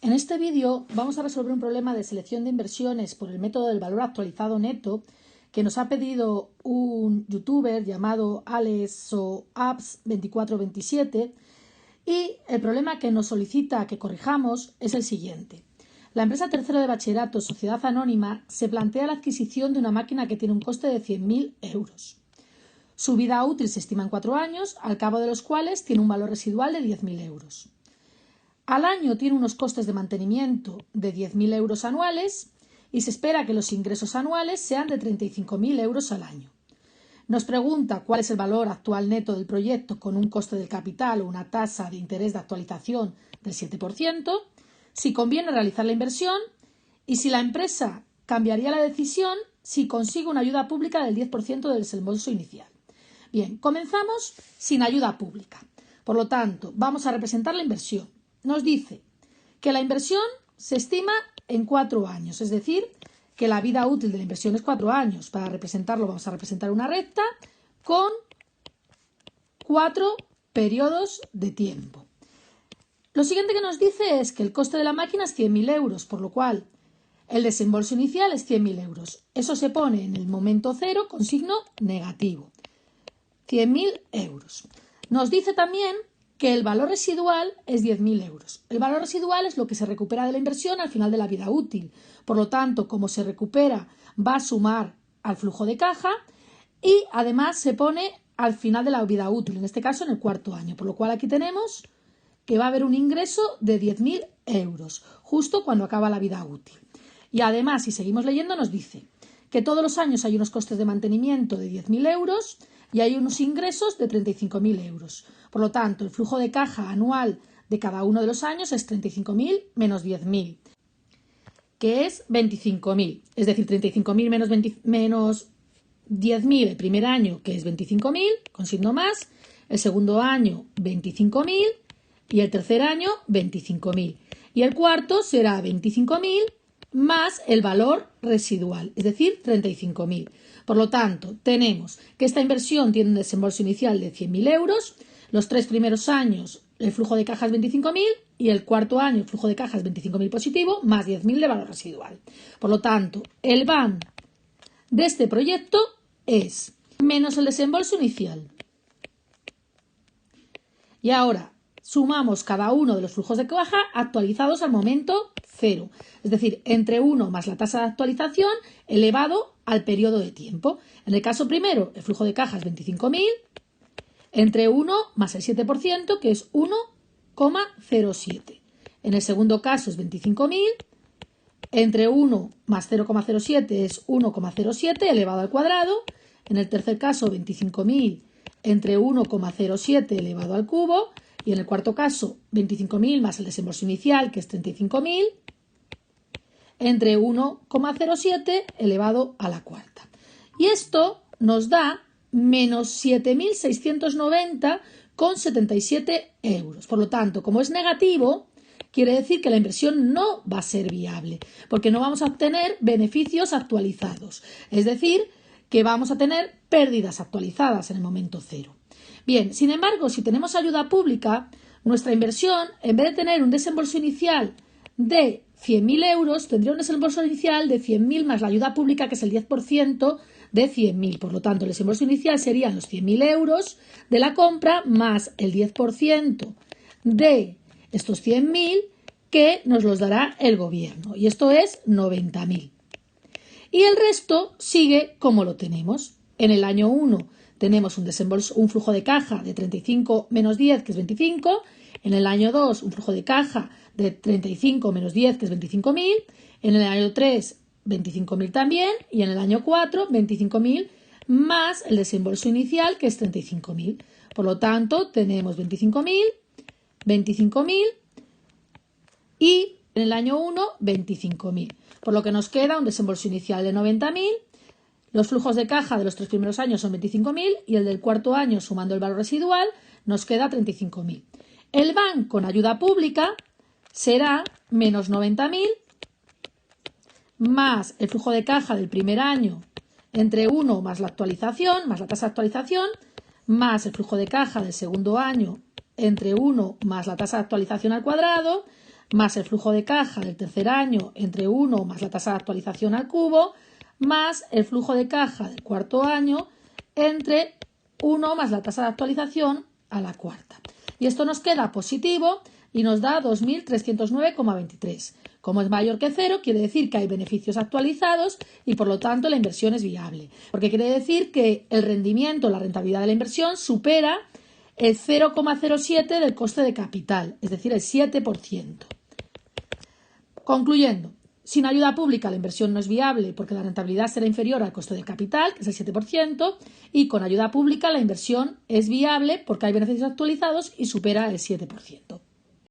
En este vídeo vamos a resolver un problema de selección de inversiones por el método del valor actualizado neto que nos ha pedido un youtuber llamado AlesoApps2427 y el problema que nos solicita que corrijamos es el siguiente. La empresa Tercero de Bachillerato Sociedad Anónima se plantea la adquisición de una máquina que tiene un coste de 100.000 euros. Su vida útil se estima en 4 años, al cabo de los cuales tiene un valor residual de 10.000 euros. Al año tiene unos costes de mantenimiento de 10.000 euros anuales y se espera que los ingresos anuales sean de 35.000 euros al año. Nos pregunta cuál es el valor actual neto del proyecto con un coste del capital o una tasa de interés de actualización del 7%, si conviene realizar la inversión y si la empresa cambiaría la decisión si consigue una ayuda pública del 10% del desembolso inicial. Bien, comenzamos sin ayuda pública. Por lo tanto, vamos a representar la inversión. Nos dice que la inversión se estima en 4 años, es decir, que la vida útil de la inversión es 4 años. Para representarlo vamos a representar una recta con 4 periodos de tiempo. Lo siguiente que nos dice es que el coste de la máquina es 100.000 euros, por lo cual el desembolso inicial es 100.000 euros. Eso se pone en el momento cero con signo negativo. 100.000 euros. Nos dice también que el valor residual es 10.000 euros. El valor residual es lo que se recupera de la inversión al final de la vida útil. Por lo tanto, como se recupera, va a sumar al flujo de caja y además se pone al final de la vida útil, en este caso en el 4.º año. Por lo cual aquí tenemos que va a haber un ingreso de 10.000 euros, justo cuando acaba la vida útil. Y además, si seguimos leyendo, nos dice que todos los años hay unos costes de mantenimiento de 10.000 euros y hay unos ingresos de 35.000 euros. Por lo tanto, el flujo de caja anual de cada uno de los años es 35.000 menos 10.000, que es 25.000. Es decir, 35.000 menos 10.000 el primer año, que es 25.000, con signo más, el segundo año 25.000 y el tercer año 25.000. Y el cuarto será 25.000 más el valor residual, es decir, 35.000. Por lo tanto, tenemos que esta inversión tiene un desembolso inicial de 100.000 euros, los 3 primeros años el flujo de caja es 25.000 y el 4.º año el flujo de caja es 25.000 positivo más 10.000 de valor residual. Por lo tanto, el VAN de este proyecto es menos el desembolso inicial. Y ahora sumamos cada uno de los flujos de caja actualizados al momento cero, es decir, entre 1 más la tasa de actualización elevado al periodo de tiempo. En el caso primero, el flujo de caja es 25.000, entre 1 más el 7%, que es 1,07. En el segundo caso es 25.000, entre 1 más 0,07 es 1,07 elevado al cuadrado. En el tercer caso, 25.000 entre 1,07 elevado al cubo. Y en el cuarto caso, 25.000 más el desembolso inicial, que es 35.000, entre 1,07 elevado a la cuarta. Y esto nos da menos 7.690,77 euros. Por lo tanto, como es negativo, quiere decir que la inversión no va a ser viable, porque no vamos a obtener beneficios actualizados. Es decir, que vamos a tener pérdidas actualizadas en el momento cero. Bien, sin embargo, si tenemos ayuda pública, nuestra inversión, en vez de tener un desembolso inicial de 100.000 euros, tendría un desembolso inicial de 100.000 más la ayuda pública, que es el 10% de 100.000. Por lo tanto, el desembolso inicial serían los 100.000 euros de la compra más el 10% de estos 100.000 que nos los dará el gobierno. Y esto es 90.000. Y el resto sigue como lo tenemos. En el año 1 tenemos un flujo de caja de 35 menos 10, que es 25. En el año 2, un flujo de caja de 35 menos 10, que es 25.000. En el año 3, 25.000 también. Y en el año 4, 25.000 más el desembolso inicial, que es 35.000. Por lo tanto, tenemos 25.000, 25.000 y en el año 1, 25.000. Por lo que nos queda un desembolso inicial de 90.000. Los flujos de caja de los 3 primeros años son 25.000 y el del 4.º año, sumando el valor residual, nos queda 35.000. El VAN con ayuda pública será menos 90.000 más el flujo de caja del primer año entre 1 más la actualización, más la tasa de actualización, más el flujo de caja del segundo año entre 1 más la tasa de actualización al cuadrado, más el flujo de caja del tercer año entre 1 más la tasa de actualización al cubo, más el flujo de caja del cuarto año entre 1 más la tasa de actualización a la cuarta. Y esto nos queda positivo y nos da 2.309,23. Como es mayor que 0, quiere decir que hay beneficios actualizados y por lo tanto la inversión es viable. Porque quiere decir que el rendimiento, la rentabilidad de la inversión supera el 0,07 del coste de capital, es decir, el 7%. Concluyendo, sin ayuda pública la inversión no es viable porque la rentabilidad será inferior al coste de capital, que es el 7%, y con ayuda pública la inversión es viable porque hay beneficios actualizados y supera el 7%.